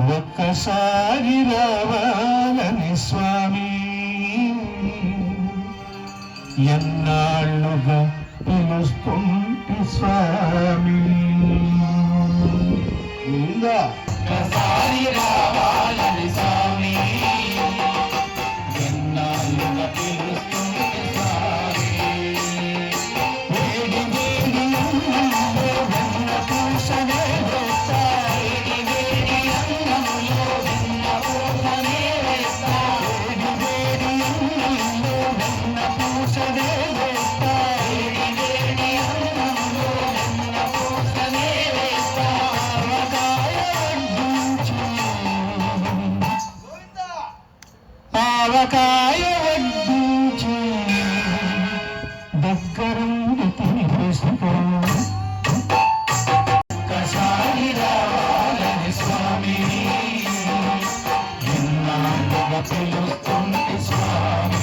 ఒక్కసారి రావాలని స్వామి ఎన్నాళ్ళుగా పిలుస్తుంటే స్వామి ఒక్కసారి రావాలని స్వామి ఎన్నాళ్ళుగా పిలుస్తుంటే స్వామి వేడి వేడి అన్నంలో వెన్న పూసనే వేస్తా వేడి వేడి అన్నంలో వెన్న పూసనే వేస్తా వేడి వేడి అన్నంలో వెన్న పూసనే వేస్తా వేడి వేడి అన్నంలో వెన్న పూసనే వేస్తా ఆవకాయ వడ్డించి దగ్గరుండి తినిపిస్తూ ఒక్కసారి రావాలని స్వామి ఎన్నాళ్ళుగా పిలుస్తుంది స్వామి